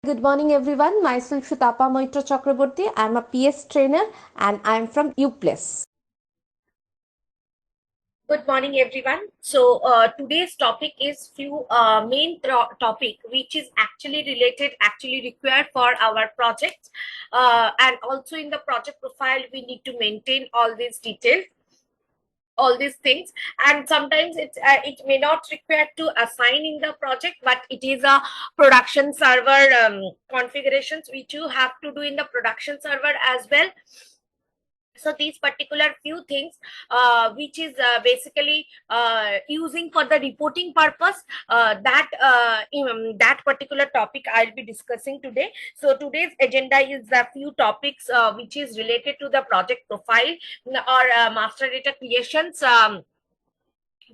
Good morning, everyone. Myself Shutapa Moitra Chakraborty. I'm a PS trainer and I'm from UPlus. Good morning, everyone. Today's topic is few main topic which is actually related, actually required for our project, and also in the project profile we need to maintain all these details, all these things. And sometimes it may not require to assign in the project, but it is a production server configurations which you have to do in the production server as well. So these particular few things which is basically using for the reporting purpose, that particular topic I'll be discussing today. So today's agenda is a few topics which is related to the project profile or master data creations,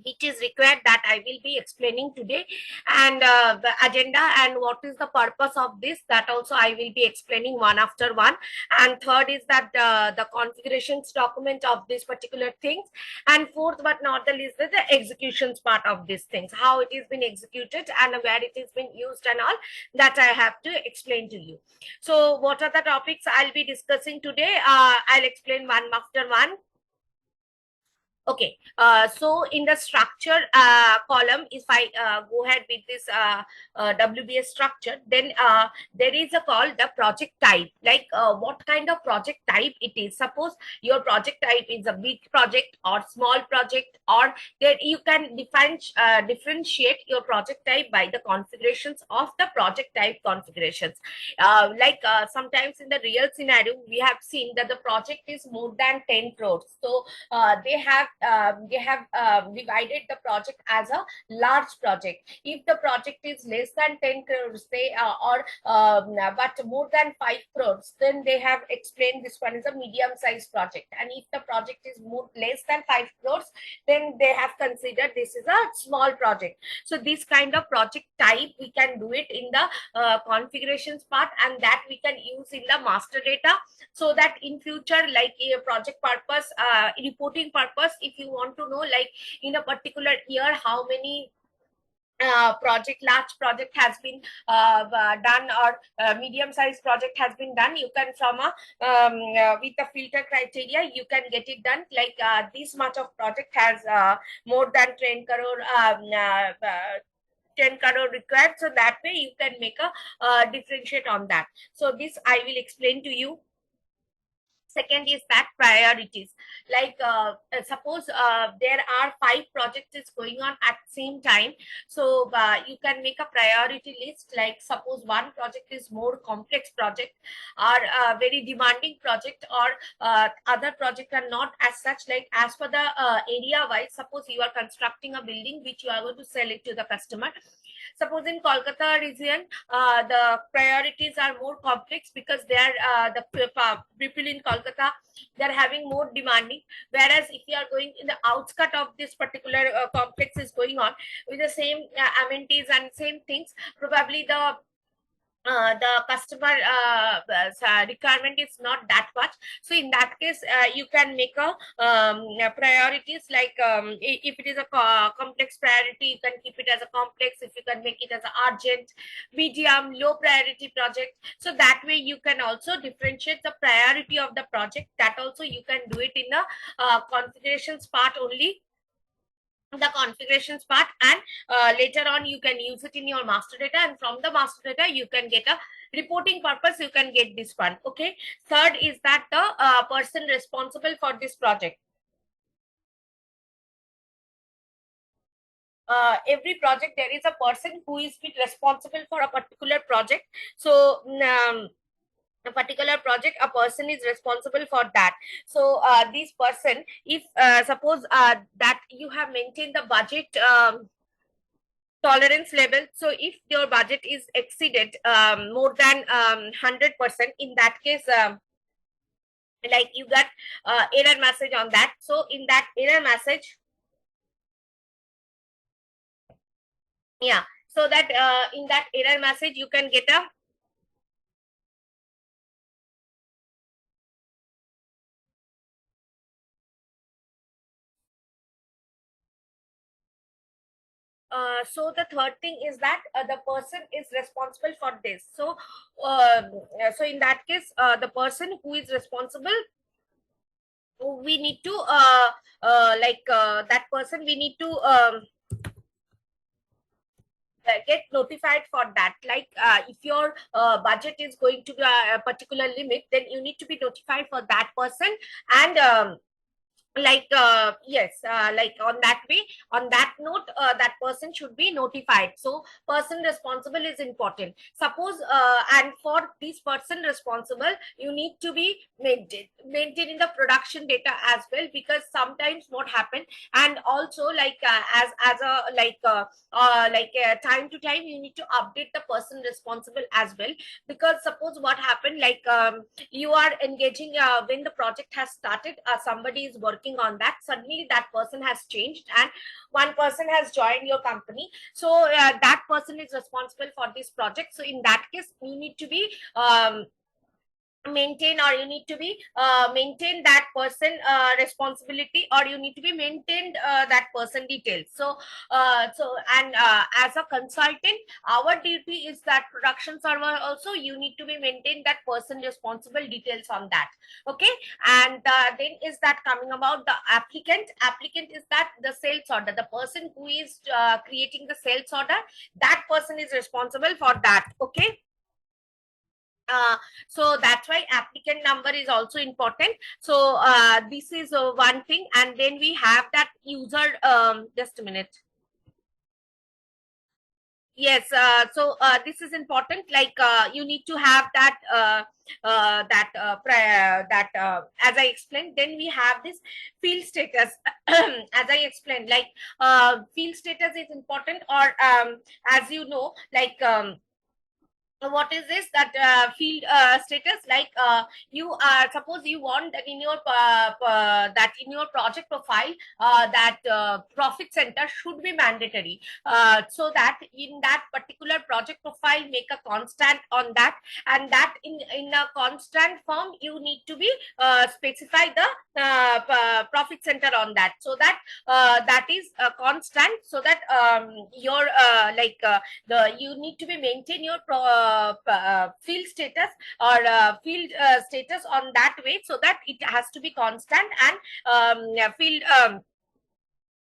which is required, that I will be explaining today, and the agenda and what is the purpose of this, that also I will be explaining one after one. And third is that the configurations document of these particular things. And fourth but not the least is the executions part of these things, how it is been executed and where it is been used and all, that I have to explain to you. So what are the topics I'll be discussing today? I'll explain one after one. Okay, so in the structure column, if I go ahead with this WBS structure, then there is a call the project type, like what kind of project type it is. Suppose your project type is a big project or small project, or that you can differentiate your project type by the configurations of the project type configurations. Sometimes in the real scenario, we have seen that the project is more than 10 crores. So they have divided the project as a large project. If the project is less than 10 crores, they or but more than 5 crores, then they have explained this one is a medium sized project. And if the project is more less than 5 crores, then they have considered this is a small project. So this kind of project type we can do it in the configurations part, and that we can use in the master data, so that in future, like a project purpose, reporting purpose, if you want to know, like in a particular year how many large project has been done, or medium sized project has been done, you can from a with the filter criteria you can get it done, like this much of project has more than 10 crore 10 crore required. So that way you can make a differentiate on that. So this I will explain to you. Second is that priorities, like suppose there are 5 projects is going on at same time. So you can make a priority list, like suppose one project is more complex project, or very demanding project, or other project are not as such, like as per the area wise. Suppose you are constructing a building which you are going to sell it to the customer. Suppose in Kolkata region, the priorities are more complex, because they are people in Kolkata, they are having more demanding. Whereas if you are going in the outskirt of this particular complex is going on with the same amenities and same things, probably the customer requirement is not that much. So in that case, you can make a priorities, like if it is a complex priority, you can keep it as a complex. If you can make it as an urgent, medium, low priority project, so that way you can also differentiate the priority of the project. That also you can do it in the configurations part only, the configurations part. And later on you can use it in your master data, and from the master data you can get a reporting purpose, you can get this one. Okay, third is that the person responsible for this project. Every project there is a person who is been responsible for a particular project. So a particular project, a person is responsible for that. So this person, if suppose that you have maintained the budget tolerance level. So if your budget is exceeded more than 100%, in that case, like you got error message on that. So in that error message, yeah, so that in that error message you can get a So the third thing is that the person is responsible for this. So so in that case, the person who is responsible, we need to that person, we need to get notified for that. Like if your budget is going to be a particular limit, then you need to be notified for that person. And yes, like on that way, on that note, that person should be notified. So person responsible is important. Suppose and for this person responsible, you need to be maintaining the production data as well, because sometimes what happen, and also like as a time to time you need to update the person responsible as well. Because suppose what happened, like you are engaging when the project has started, somebody is working on that, suddenly that person has changed and one person has joined your company. So that person is responsible for this project. So in that case, you need to be maintain, or you need to be maintain that person responsibility, or you need to be maintained that person details. So and as a consultant, our duty is that production server also, you need to be maintained that person responsible details on that. Okay. And then is that coming about the applicant. Applicant is that the sales order, the person who is creating the sales order, that person is responsible for that. Okay. So that's why applicant number is also important. So this is one thing. And then we have that user, just a minute. Yes, so this is important. Like you need to have that as I explained. Then we have this field status. As I explained, like field status is important, or as you know, like what is this, that field status, like you are, suppose you want that in your that in your project profile, that profit center should be mandatory, so that in that particular project profile make a constant on that, and that in a constant form you need to be specify the profit center on that, so that that is a constant, so that your the you need to be maintain your field status, or field status on that way, so that it has to be constant, and field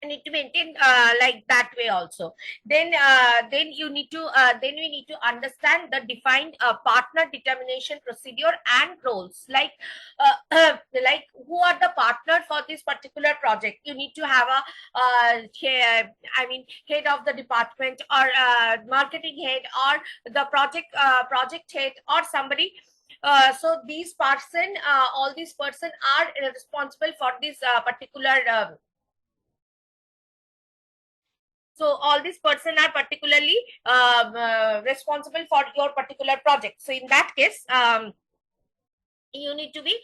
need to maintain like that way also. Then you need to then we need to understand the defined partner determination procedure and roles, like like who are the partner for this particular project. You need to have a head of the department, or marketing head, or the project head, or somebody. So these person, all these person are responsible for this particular so all these person are particularly responsible for your particular project. So in that case, you need to be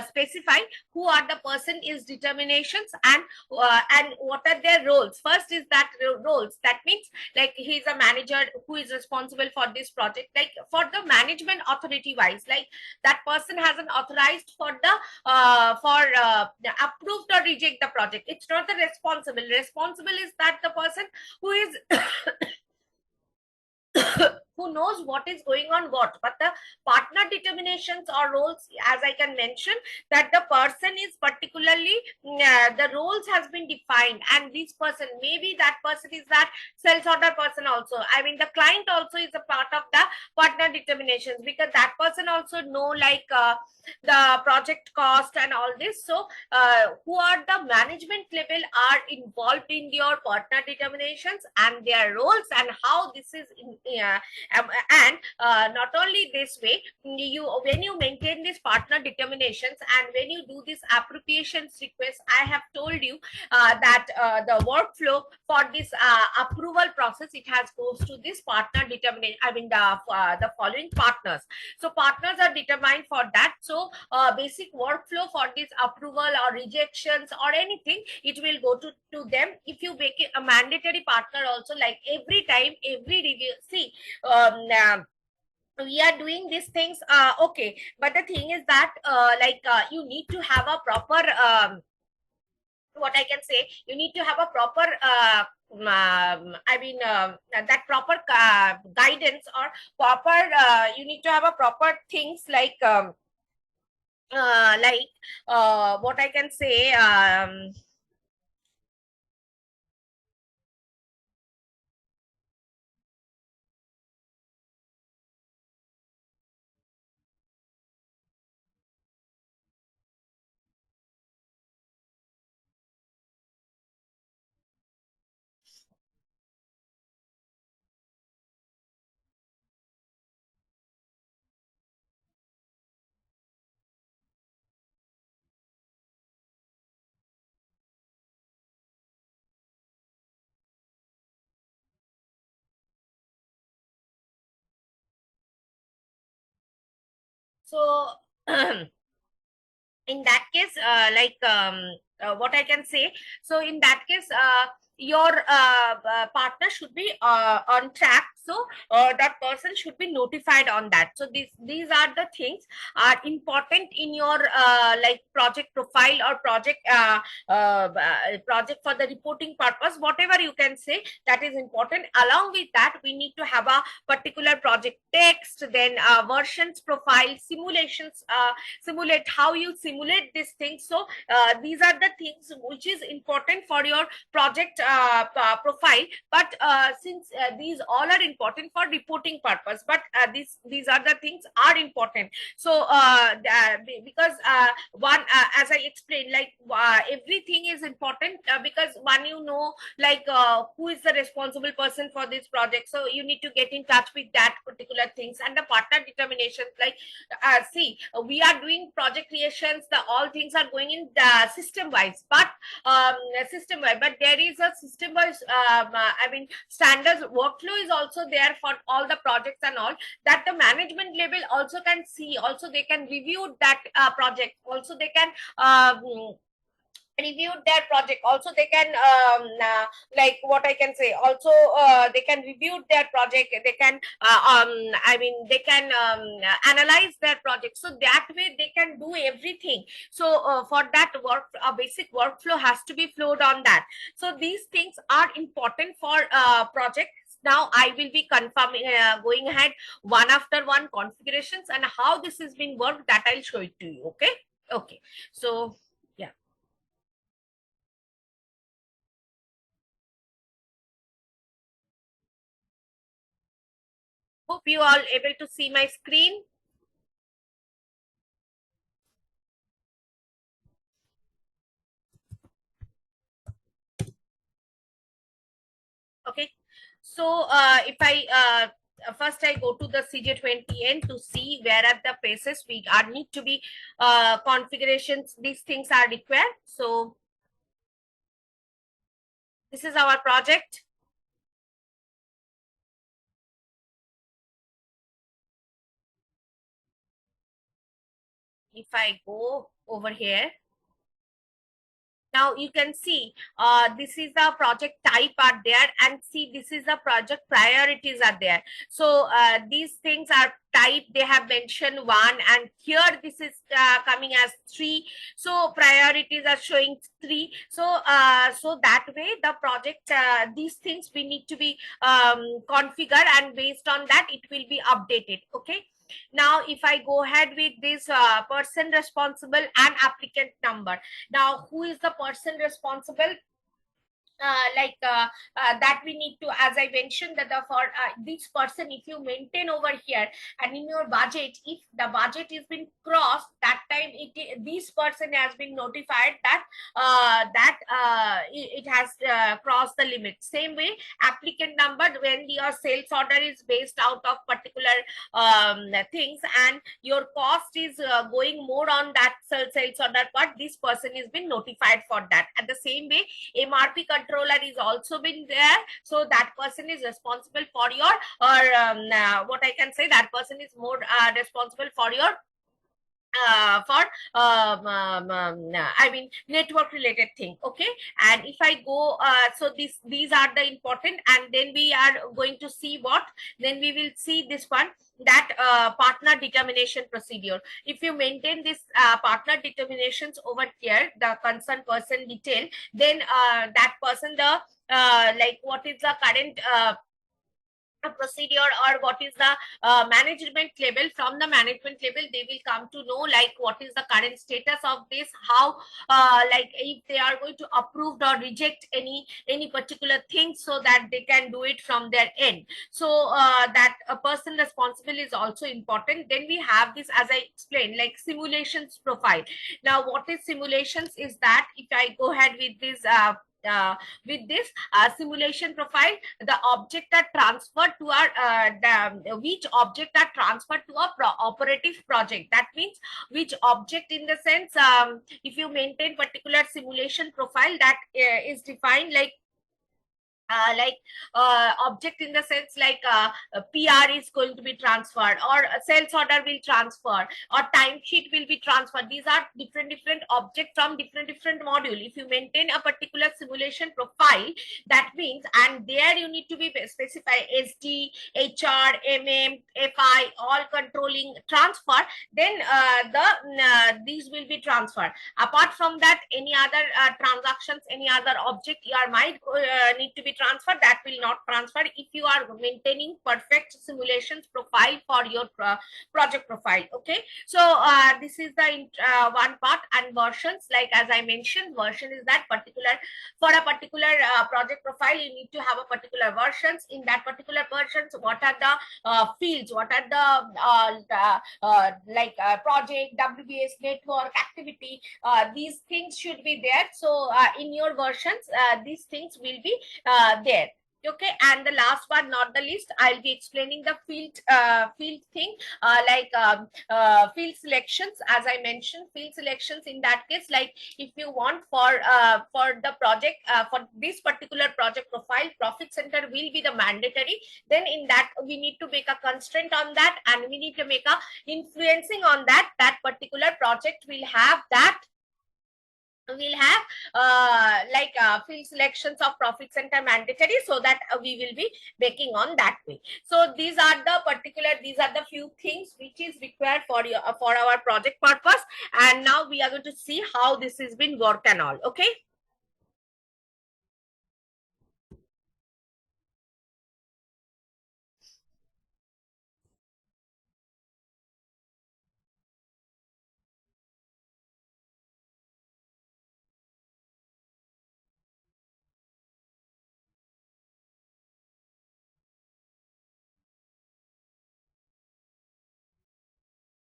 specify who are the person is determinations, and what are their roles. First is that roles, that means like he is a manager who is responsible for this project, like for the management authority wise, like that person has an authorized for the approved or reject the project. It's not the responsible is that the person who is who knows what is going on what. But the partner determinations or roles, as I can mention, that the person is particularly the roles has been defined, and this person, maybe that person is that sales order person also. I mean, the client also is a part of the partner determinations, because that person also know like the project cost and all this. So who are the management level are involved in your partner determinations and their roles, and how this is and not only this way, you when you maintain these partner determinations, and when you do this appropriations request, I have told you that the workflow for this approval process, it has goes to this partner determination, I mean the following partners. So partners are determined for that. So basic workflow for this approval or rejections or anything, it will go to them. If you make it a mandatory partner also, like every time, every review, see we are doing these things, okay, but the thing is that you need to have a proper what I can say, you need to have a proper that proper guidance, or proper you need to have a proper things like what I can say, so in that case, what I can say, so in that case, your partner should be on track, so that person should be notified on that. So these are the things are important in your like project profile, or project for the reporting purpose, whatever you can say, that is important. Along with that, we need to have a particular project text, then versions profile, simulations, simulate how you simulate these things. So these are the things which is important for your project profile. But since these all are important for reporting purpose, but these are the things are important. So because one as I explained, like everything is important, because one, you know, like who is the responsible person for this project, so you need to get in touch with that particular things. And the partner determinations, like see, we are doing project creations, the all things are going in the system wise, but system wise, but there is a system wise standards workflow is also there for all the projects and all, that the management level also can see, also they can review that project, also they can reviewed their project, also they can like what I can say, also they can review their project, they can they can analyze their project, so that way they can do everything. So for that work, a basic workflow has to be flowed on that. So these things are important for project. Now I will be confirming, going ahead one after one configurations, and how this is being worked, that I'll show it to you. Okay. Okay. So yeah. Hope you all able to see my screen. Okay. So if I first I go to the CJ20N to see where are the places we are need to be configurations. These things are required. So this is our project. If I go over here, now you can see this is the project type are there, and see this is the project priorities are there. So these things are type, they have mentioned 1, and here this is coming as 3. So priorities are showing 3. So so that way the project these things we need to be configure, and based on that it will be updated. Okay. Now if I go ahead with this person responsible and applicant number, now who is the person responsible, that we need to, as I mentioned, that the for this person, if you maintain over here and in your budget, if the budget is been crossed, that time this person has been notified that it has crossed the limit. Same way, applicant number, when your sales order is based out of particular things, and your cost is going more on that sales order part, this person is been notified for that. At the same way, MRP controller is also been there, so that person is responsible for your, or what I can say, that person is more responsible for your I mean network related thing. Okay, and if I go so these are the important, and then we are going to see what, then we will see this one, that partner determination procedure. If you maintain this partner determinations over here, the concerned person detail, then that person, the like what is the current procedure, or what is the management level. From the management level they will come to know like what is the current status of this, how like if they are going to approve or reject any particular thing, so that they can do it from their end. So that a person responsible is also important. Then we have this, as I explained, like simulations profile. Now what is simulations is that, if I go ahead with this simulation profile, the object are transferred to our which object are transferred to a operative project. That means which object, in the sense, if you maintain particular simulation profile, that is defined like object in the sense like PR is going to be transferred, or a sales order will transfer, or timesheet will be transferred. These are different objects from different module. If you maintain a particular simulation profile, that means, and there you need to be specify SD, HR, MM, FI, all controlling transfer, then these will be transferred. Apart from that, any other transactions, any other object you might need to be transferred, that will not transfer if you are maintaining perfect simulations profile for your project profile. Okay, so this is the one part. And versions, like as I mentioned, version is that particular, for a particular project profile, you need to have a particular versions. In that particular versions, what are the fields, what are the project, WBS, network, activity, these things should be there. So in your versions these things will be there. Okay, and the last but not the least, I'll be explaining the field thing, field selections. As I mentioned, field selections, in that case, like if you want for the project, for this particular project profile, profit center will be the mandatory, then in that we need to make a constraint on that, and we need to make a influencing on that particular project will have that, we'll have field selections of profit center mandatory, so that we will be making on that way. So these are the few things which is required for your for our project purpose. And now we are going to see how this has been worked and all. Okay.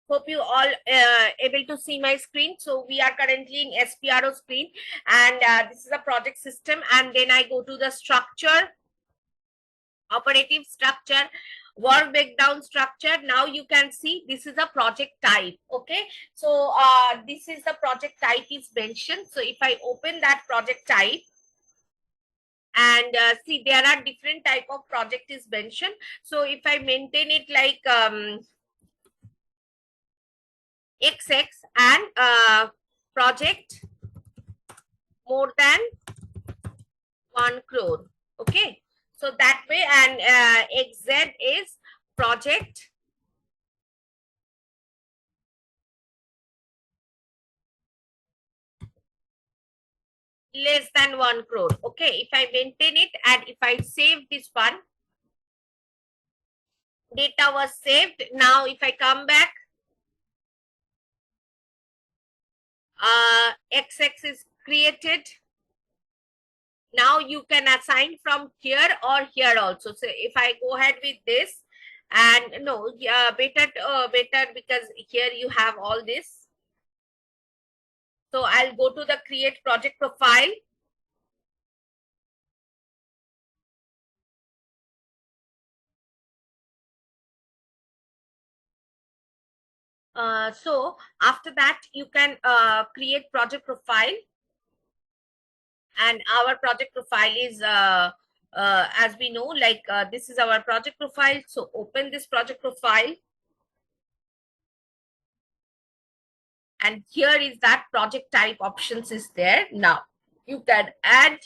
Hope you all able to see my screen. So we are currently in SPRO screen, and this is a project system. And then I go to the structure, operative structure, work breakdown structure. Now you can see this is a project type. Okay, so this is the project type is mentioned. So if I open that project type, and see, there are different type of project is mentioned. So if I maintain it like XX and project more than 1 crore. Okay, so that way, and XZ is project less than 1 crore. Okay, if I maintain it, and if I save this one, data was saved. Now if I come back, XX is created. Now you can assign from here or here also. So if I go ahead with this, and no, better, because here you have all this. So I'll go to the create project profile. So after that, you can create project profile, and our project profile is as we know, like this is our project profile. So open this project profile. and here is that project type options is there. Now you can add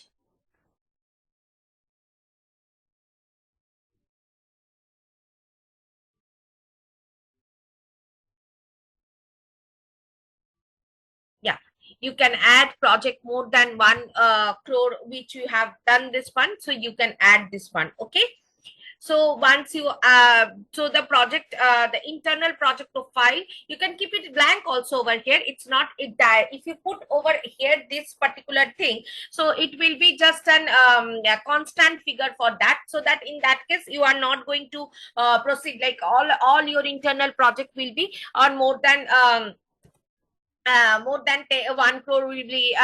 yeah, you can add project more than 1 crore, which you have done this one, so you can add this one. Okay, so once you so the project the internal project profile, you can keep it blank also over here. It's not if you put over here this particular thing, so it will be just an a constant figure for that, so that in that case you are not going to proceed, like all your internal project will be on more than 1 crore will be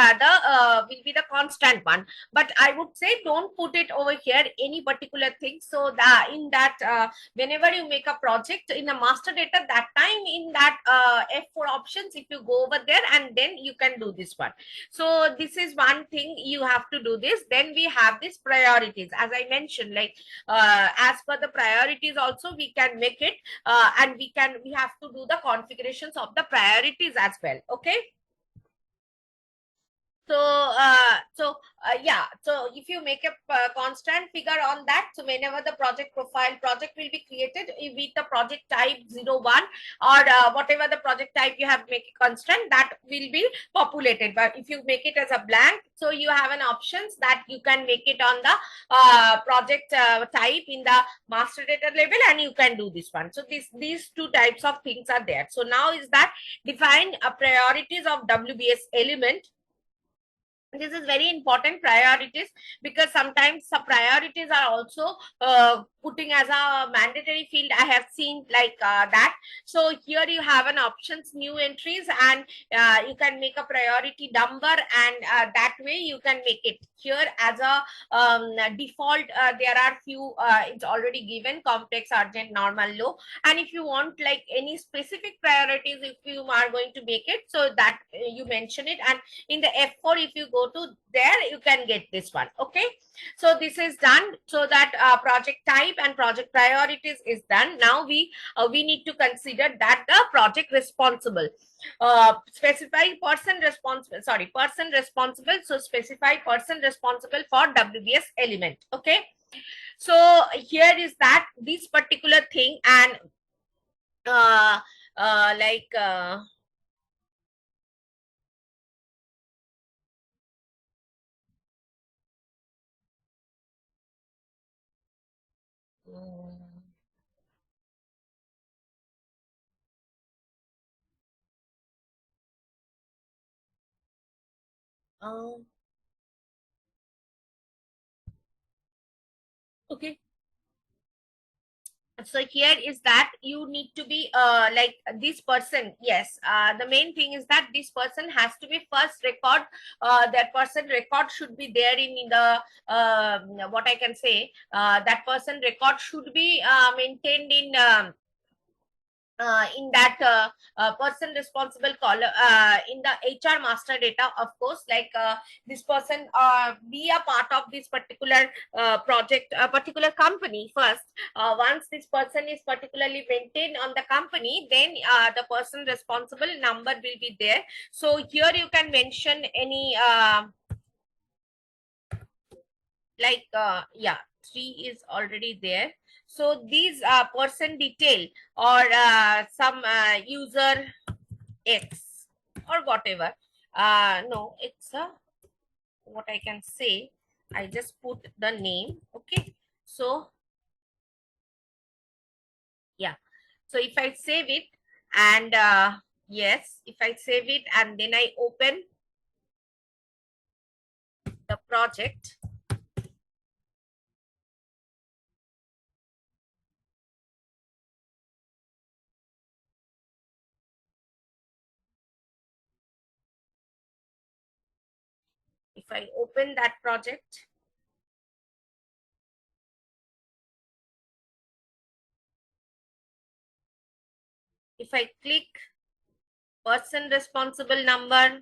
the constant one. But I would say don't put it over here any particular thing, so that in that whenever you make a project in a master data, that time in that F4 options, if you go over there and then you can do this one. So this is one thing you have to do this. Then we have these priorities, as I mentioned, like as per the priorities also we can make it, and we have to do the configurations of the priorities as well. Okay, yeah, so if you make a constant figure on that, so whenever the project will be created with the project type 01, or whatever the project type you have make it constant, that will be populated. But if you make it as a blank, so you have an options that you can make it on the project type in the master data level, and you can do this one. So these two types of things are there. So now is that define priorities of WBS element. This is very important, priorities, because sometimes the priorities are also putting as a mandatory field. I have seen like that. So here you have an options new entries, and you can make a priority number, and that way you can make it here as a default. There are few it's already given: complex, urgent, normal, low. And if you want like any specific priorities, if you are going to make it, so that you mention it, and in the F4 if you go to there, you can get this one. Okay, so this is done, so that project type and project priorities is done. Now we need to consider that the project responsible, specify person responsible, so specify person responsible for WBS element. Okay, so here is that this particular thing, and uh, like mm, uh, okay, so here is that you need to be like this person. Yes, the main thing is that this person has to be first record. That person record should be there in the what I can say, that person record should be maintained in that person responsible column in the HR master data, of course. Like this person be a part of this particular project, a particular company first. Once this person is particularly maintained on the company, then the person responsible number will be there. So here you can mention any like yeah, 3 is already there. So these person detail, or some user X, or whatever. No, it's a, what I can say, I just put the name. Okay, so yeah, so if I save it, and yes, if I save it and then I open the project, if I open that project, if I click person responsible number,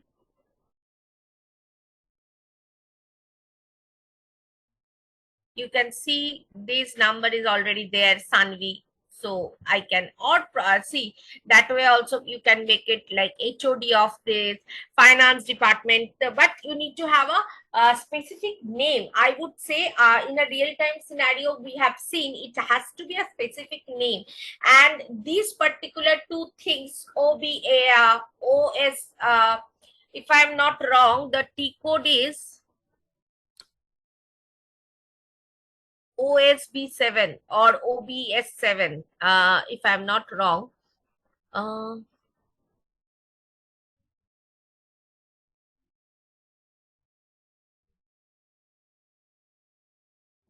you can see this number is already there, Sanvi. So I can, or see, that way also you can make it like HOD of this finance department, but you need to have a specific name. I would say in a real time scenario we have seen it has to be a specific name, and these particular two things, OBA, OS, if I'm not wrong, the T code is OSB7 or OBS7, if I'm not wrong. Uh,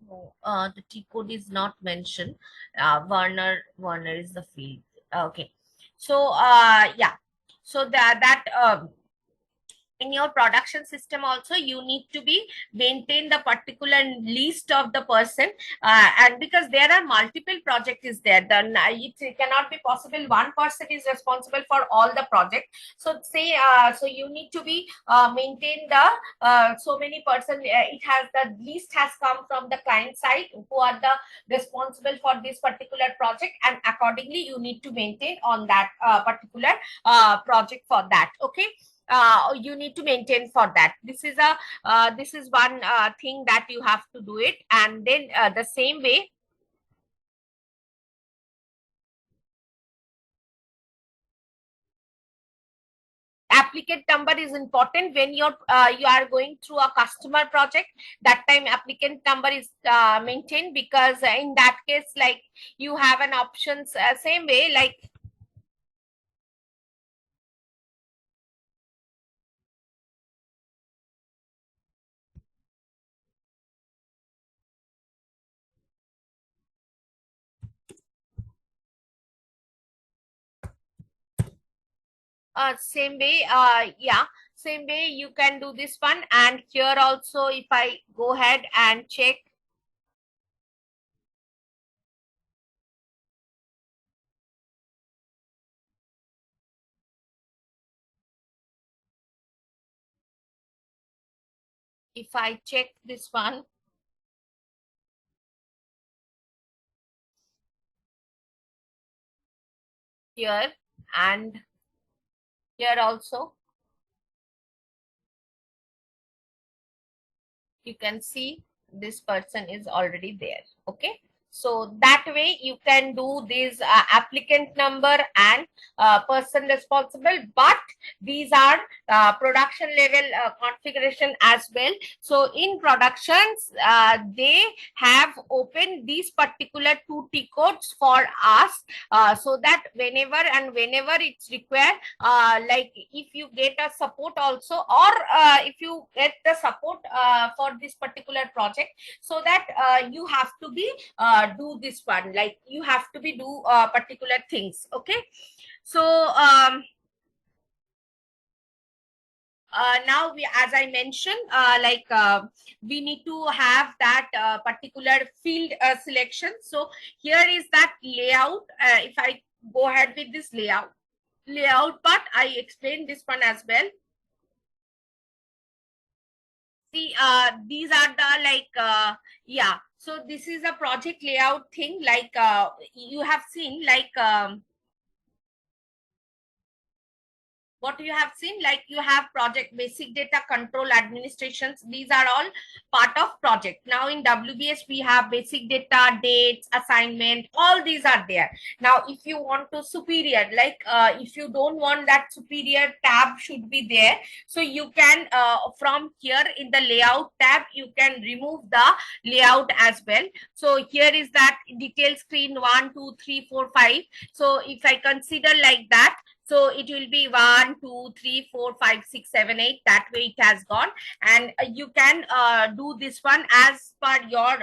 no, the T code is not mentioned. Warner is the field. Okay. So, yeah. So that in your production system also you need to be maintain the particular list of the person, and because there are multiple project is there, then it cannot be possible one person is responsible for all the project. So say, so you need to be maintain the so many person, it has the list has come from the client side who are the responsible for this particular project, and accordingly you need to maintain on that particular project for that. Okay. You need to maintain for that. This is one thing that you have to do it, and then the same way applicant number is important when you are going through a customer project. That time applicant number is maintained, because in that case, like, you have an options, same way, like, same way, yeah, same way you can do this one. And here also, if I go ahead and check, if I check this one here, and here also, you can see this person is already there. Okay. So that way you can do this applicant number and person responsible, but these are production level configuration as well. So in productions, they have opened these particular two T codes for us, so that whenever it's required, like, if you get a support also, or if you get the support for this particular project, so that you have to be do this one, like, you have to be do particular things. Okay. So now we, as I mentioned, like, we need to have that particular field selection. So here is that layout. If I go ahead with this layout part, I explained this one as well. See, these are the, like, yeah, so this is a project layout thing, like, you have seen, like, what you have seen, like, you have project basic data control administrations. These are all part of project. Now in WBS we have basic data, dates, assignment, all these are there. Now if you want to superior, like, if you don't want that superior tab should be there, so you can, from here in the layout tab, you can remove the layout as well. So here is that detail screen 1, 2, 3, 4, 5. So if I consider like that, so it will be 1, 2, 3, 4, 5, 6, 7, 8. That way it has gone, and you can do this one as per your.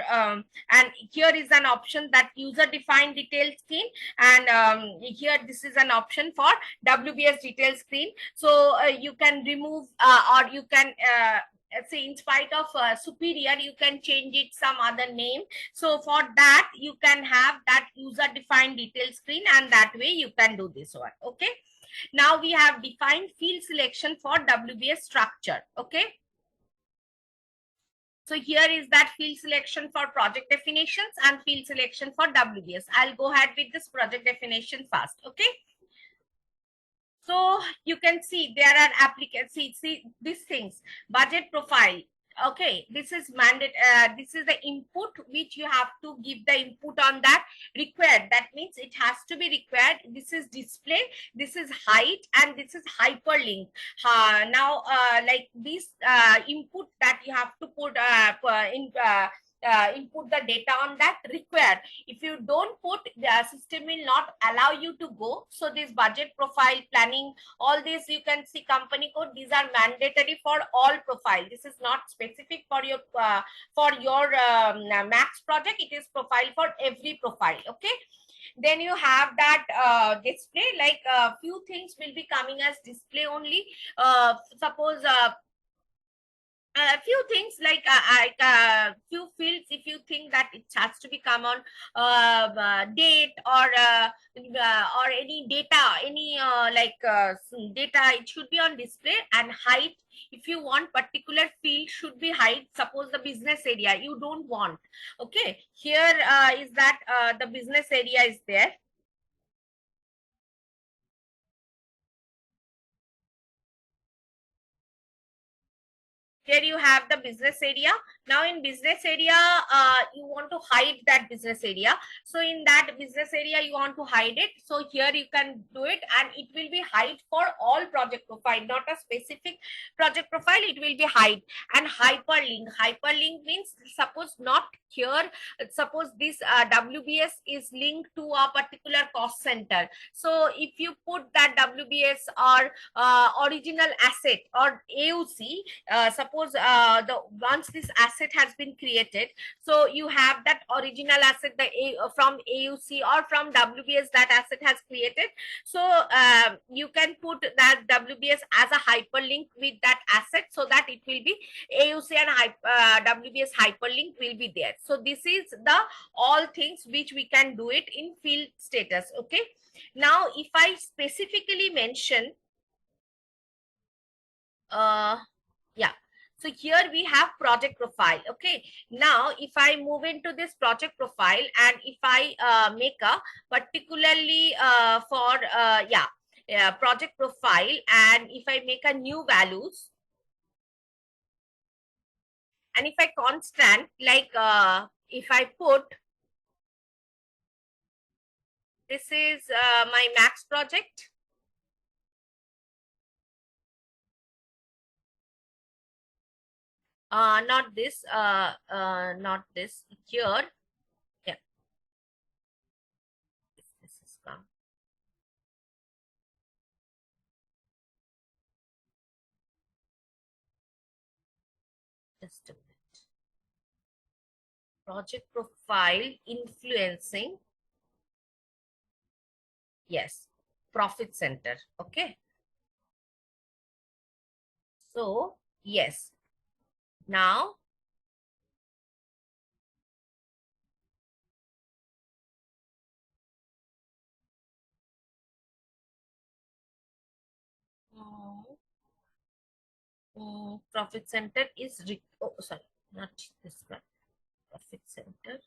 And here is an option that user defined detail screen, and here this is an option for WBS detail screen. So you can remove, or you can. Say, in spite of superior, you can change it some other name. So for that you can have that user defined detail screen, and that way you can do this one. Okay. Now we have defined field selection for WBS structure. Okay. So here is that field selection for project definitions and field selection for WBS. I'll go ahead with this project definition first. Okay. So you can see there are applicants. See these things. Budget profile. Okay, this is mandate. This is the input which you have to give the input on that. Required. That means it has to be required. This is display. This is height, and this is hyperlink. Now, like this input that you have to put input the data on that required. If you don't put, the system will not allow you to go. So this budget profile planning, all this you can see company code, these are mandatory for all profile. This is not specific for your max project. It is profile for every profile. Okay. Then you have that display, like a few things will be coming as display only. Suppose a few things like few fields, if you think that it has to become on date or any data, any data, it should be on display. And height, if you want particular field should be height. Suppose the business area you don't want. Okay, here is that the business area is there. Here you have the business area. Now in business area, you want to hide that business area. So in that business area, you want to hide it. So here you can do it, and it will be hide for all project profile, not a specific project profile. It will be hide. And hyperlink. Hyperlink means, suppose not here, suppose this WBS is linked to a particular cost center. So if you put that WBS or original asset or AUC, suppose once this asset has been created, so you have that original asset, from AUC or from WBS, that asset has created. So you can put that WBS as a hyperlink with that asset, so that it will be AUC and WBS hyperlink will be there. So this is the all things which we can do it in field status. Okay. Now if I specifically mention, yeah, so here we have project profile. Okay, now if I move into this project profile, and if I make a particularly for project profile, and if I make a new values, and if I constant, like if I put, this is my max project. Not this, not this here. Yeah, this is come. Just a minute. Project profile influencing, yes, profit center. Okay, so yes, now mm, profit center is oh sorry, not this one. Profit center,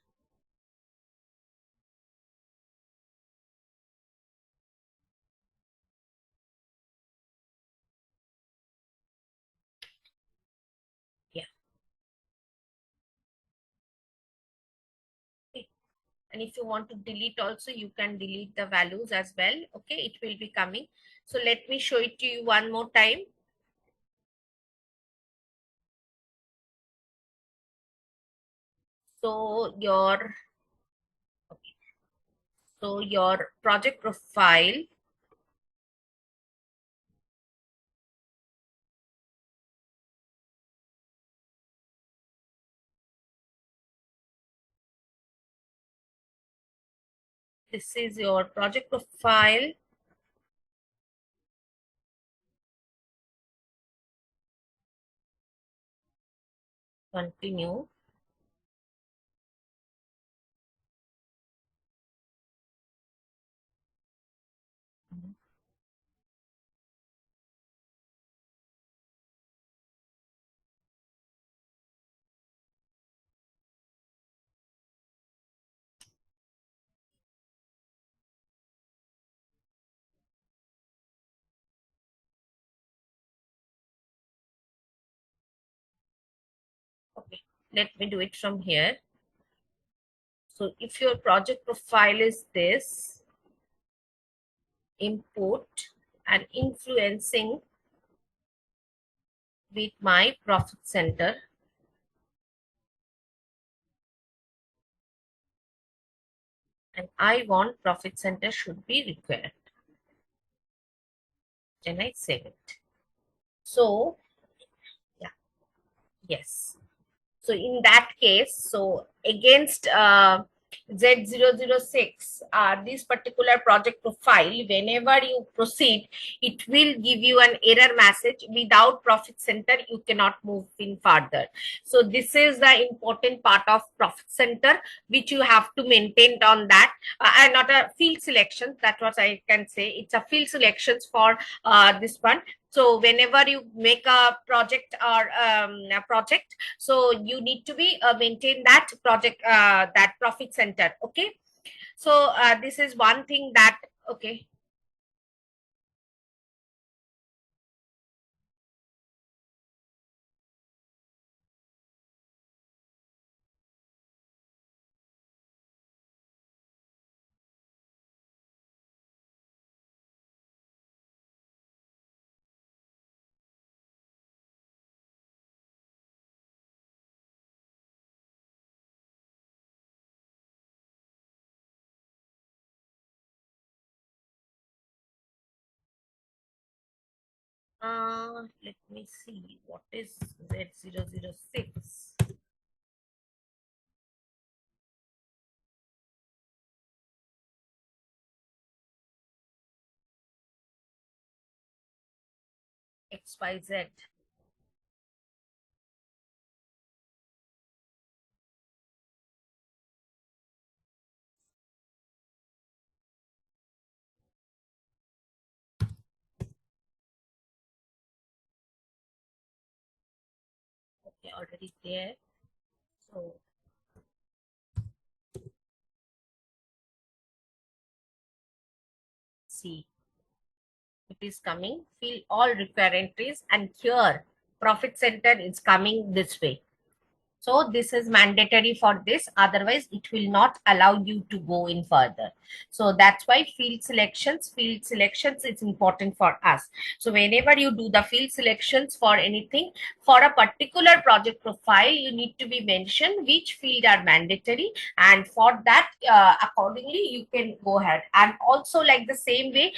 yeah. Okay. And if you want to delete also, you can delete the values as well. Okay, it will be coming. So let me show it to you one more time. So your, okay, so your project profile, this is your project profile. Continue. let me do it from here. So if your project profile is this, import and influencing with my profit center, and I want profit center should be required. Then I save it. So yeah, yes. So in that case, so against Z006, this particular project profile, whenever you proceed, it will give you an error message. Without profit center, you cannot move in further. So this is the important part of profit center, which you have to maintain on that. And not a field selection. That's what I can say. It's a field selections for this one. So whenever you make a project or a project, so you need to be maintain that project, that profit center. Okay. So this is one thing that, okay. Let me see what is Z006. XYZ. Okay, already there. So see, it is coming. Fill all required entries, and here profit center is coming this way. So this is mandatory for this. Otherwise, it will not allow you to go in further. So that's why field selections is important for us. So whenever you do the field selections for anything, for a particular project profile, you need to be mentioned which field are mandatory. And for that, accordingly, you can go ahead. And also like the same way,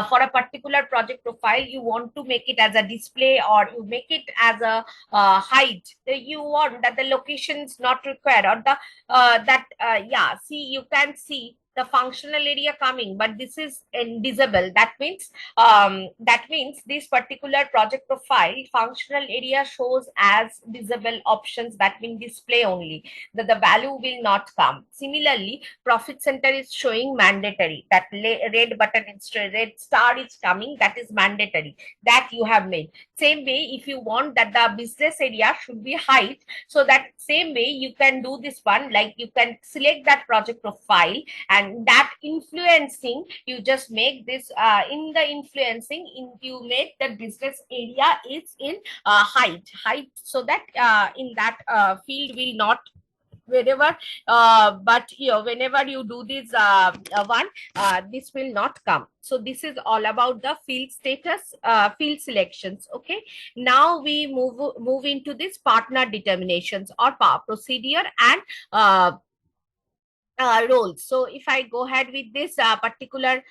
for a particular project profile, you want to make it as a display or you make it as a height. You want that the location is not required, or the yeah, see, you can see the functional area coming, but this is invisible. That means this particular project profile functional area shows as visible options, that means display only, that the value will not come. Similarly, profit center is showing mandatory, that red button instead red star is coming, that is mandatory, that you have made. Same way, if you want that the business area should be height, so that same way you can do this one, like you can select that project profile, and that influencing, you just make this in the influencing, in you make the business area is in height, so that in that field will not wherever, but you know, whenever you do this one, this will not come. So this is all about the field status, field selections. Okay, now we move into this partner determinations or procedure and roles. So if I go ahead with this particular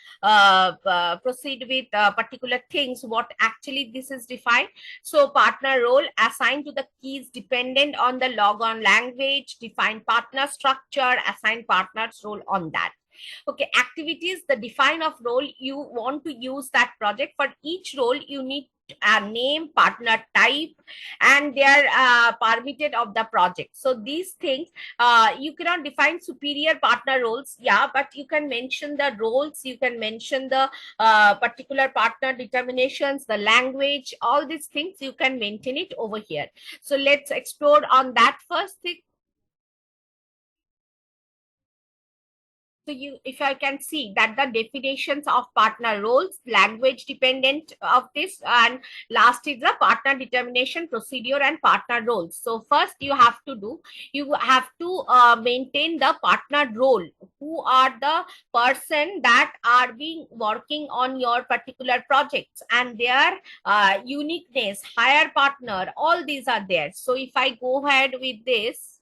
proceed with particular things, what actually this is defined. So partner role assigned to the keys dependent on the logon language, define partner structure, assign partners role on that. Okay, activities, the define of role you want to use that project. For each role you need a name, partner type, and they are permitted of the project. So these things, you cannot define superior partner roles, yeah, but you can mention the roles, you can mention the particular partner determinations, the language, all these things you can maintain it over here. So let's explore on that first thing. So if I can see that the definitions of partner roles, language dependent of this, and last is the partner determination procedure and partner roles. So first you have to maintain the partner role. Who are the person that are being working on your particular projects and their uniqueness, hire partner, all these are there. So if I go ahead with this,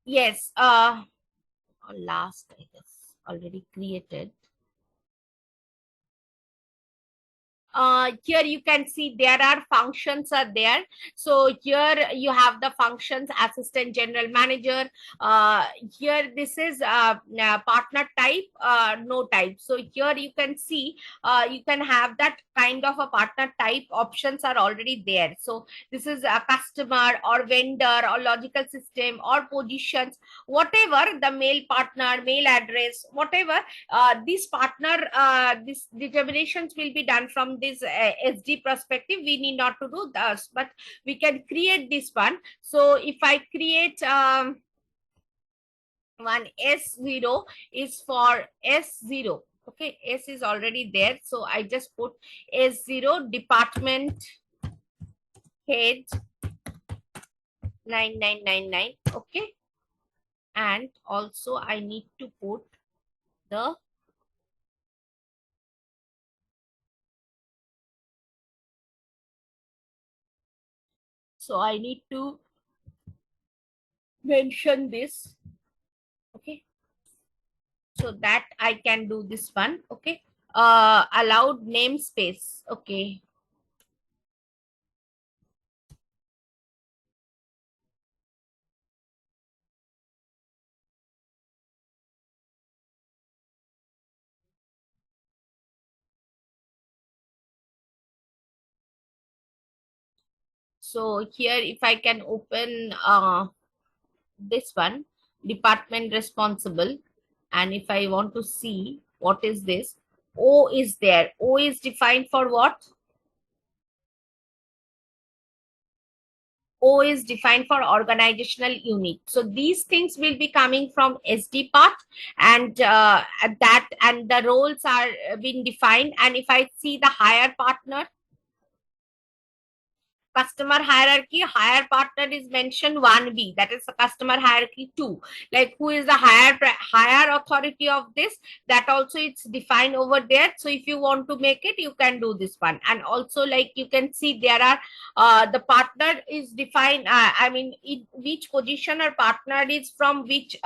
yes, last I guess already created. Here you can see there are functions are there. So here you have the functions assistant general manager. Here this is partner type, no type. So here you can see you can have that kind of a partner type options are already there. So this is a customer or vendor or logical system or positions, whatever the mail partner, mail address, whatever this partner, this determinations will be done from this SD perspective. We need not to do this, but we can create this one. So if I create one S0 is for S0. Okay, S is already there. So I just put S0 department head 9999. Okay. And also I need to put the so I need to mention this. Okay, so that I can do this one. Okay, allowed namespace. Okay, so here if I can open this one, department responsible, and if I want to see what is this, O is there. O is defined for what? O is defined for organizational unit. So these things will be coming from SD part, and that and the roles are being defined. And if I see the hire partner, customer hierarchy, hire partner is mentioned 1B, that is the customer hierarchy 2. Like who is the higher authority of this, that also it's defined over there. So if you want to make it, you can do this one. And also like you can see there are the partner is defined, I mean which position or partner is from which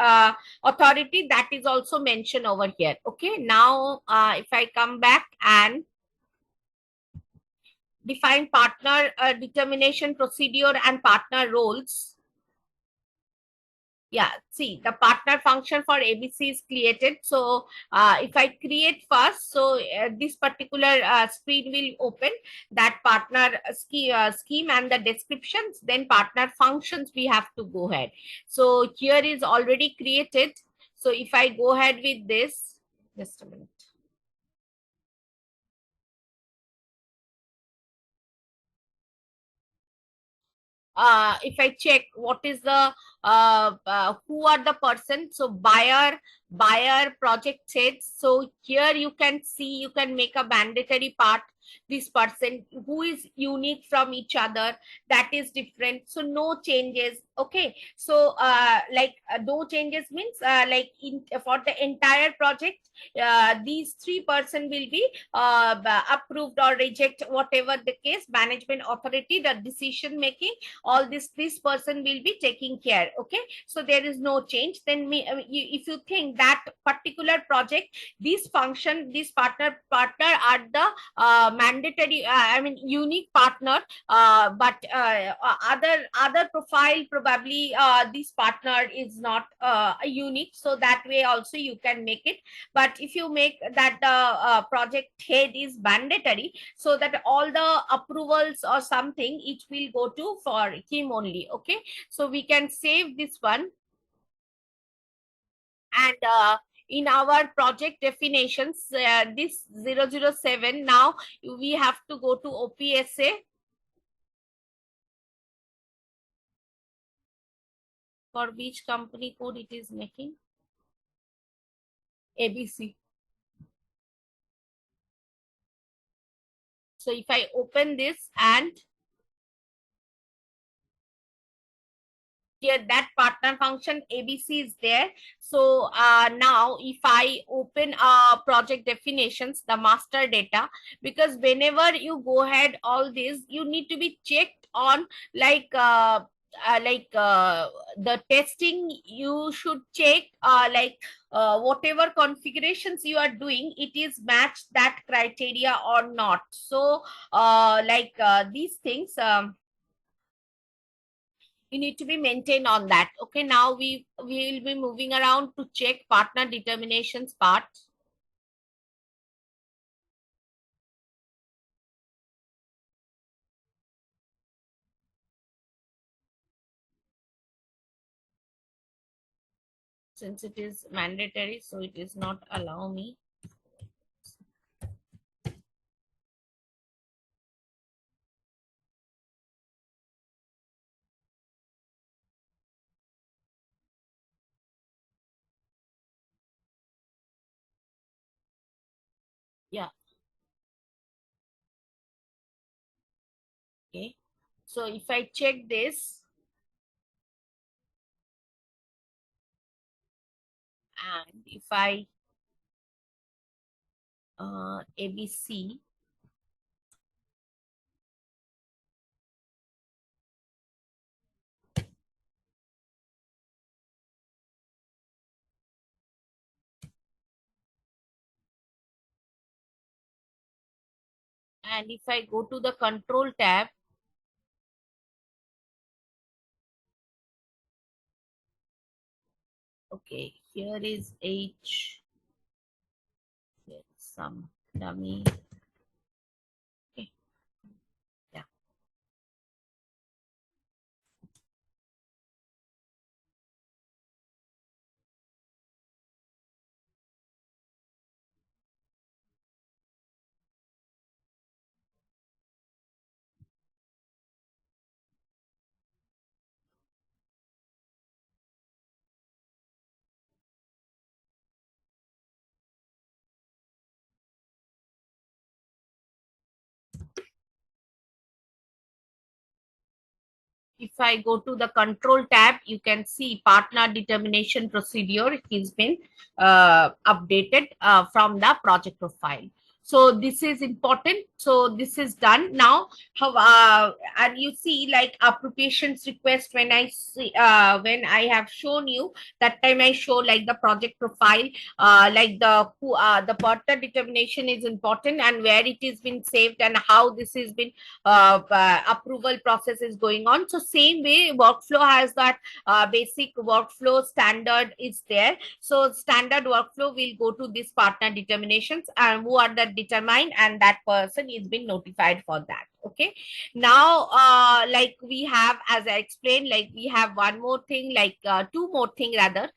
authority, that is also mentioned over here. Okay, now if I come back and define partner determination procedure and partner roles. Yeah, see the partner function for ABC is created. So if I create first, so this particular screen will open that partner scheme and the descriptions, then partner functions we have to go ahead. So here is already created. So if I go ahead with this, just a minute. If I check what is the who are the person, so buyer project heads. So here you can see you can make a mandatory part, this person who is unique from each other, that is different, so no changes. Okay, so no changes means like in for the entire project these 3% will be approved or reject, whatever the case, management authority, the decision making, all this person will be taking care. Okay, so there is no change. Then if you think that particular project, this function, this partner are the mandatory I mean unique partner, but other profile probably this partner is not a unique, so that way also you can make it. But if you make that the project head is mandatory, so that all the approvals or something it will go to for him only. Okay, so we can save this one. And in our project definitions, this 007, now we have to go to OPSA. For which company code it is making? ABC. So if I open this, and here that partner function ABC is there. So now if I open project definitions, the master data, because whenever you go ahead all this, you need to be checked on like the testing. You should check whatever configurations you are doing, it is matched that criteria or not. So these things, you need to be maintained on that. Okay, now we will be moving around to check partner determinations part. Since it is mandatory, so it is not allow me. Yeah. Okay, so if I check this, and if I ABC, and if I go to the control tab, okay, here is H, here is some dummy. Okay. Yeah. If I go to the control tab, you can see partner determination procedure has been updated from the project profile. So this is important. So this is done now. How and you see like appropriations request, when I see when I have shown you that time, I show like the project profile, like the partner determination is important, and where it is been saved, and how this has been approval process is going on. So same way workflow has that basic workflow standard is there. So standard workflow will go to this partner determinations, and who are that determined, and that person is been notified for that. Okay, now like we have, as I explained, like we have one more thing, like two more thing rather,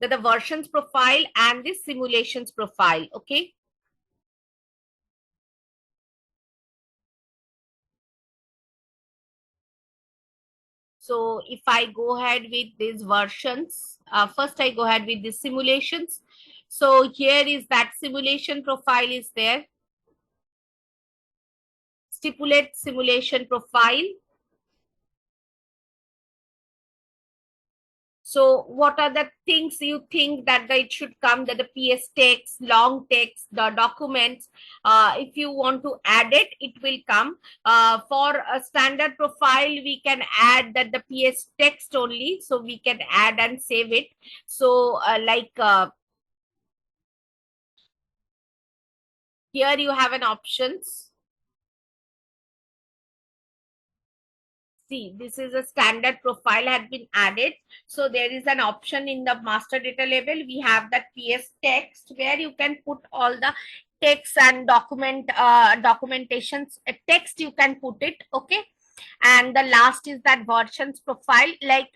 that the versions profile and the simulations profile. Okay, so if I go ahead with these versions, first I go ahead with the simulations. So here is that simulation profile is there. Stipulate simulation profile. So what are the things you think that it should come, that the PS text, long text, the documents, if you want to add it, it will come. For a standard profile, we can add that the PS text only, so we can add and save it. So here you have an options. See, this is a standard profile had been added. So there is an option in the master data label. We have that PS text where you can put all the text and documentations. Text you can put it. Okay. And the last is that versions profile. Like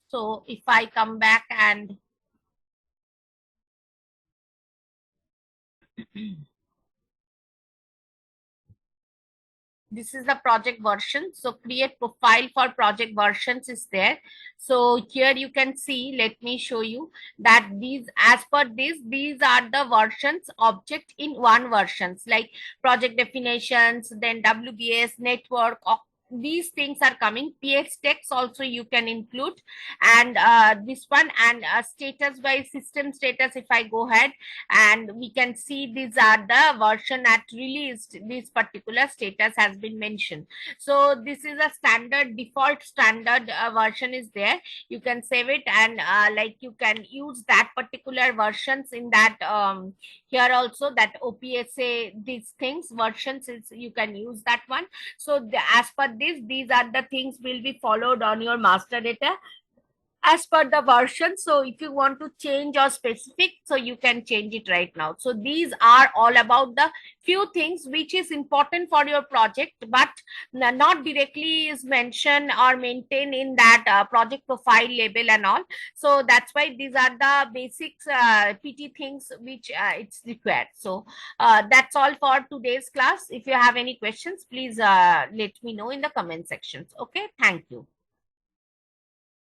So if I come back and this is the project version. So create profile for project versions is there. So here you can see, let me show you that these, as per this, these are the versions object in one versions, like project definitions, then WBS network, these things are coming. PX text also you can include, and this one, and status by system status. If I go ahead, and we can see these are the version at released, this particular status has been mentioned. So this is a standard, default standard version is there. You can save it, and like you can use that particular versions in that here also, that OPSA, these things versions is, you can use that one. So as per this, these are the things will be followed on your master data as per the version. So if you want to change or specific, so you can change it right now. So these are all about the few things which is important for your project, but not directly is mentioned or maintained in that project profile label and all. So that's why these are the basics PT things which it's required. So that's all for today's class. If you have any questions, please let me know in the comment sections. Okay, thank you.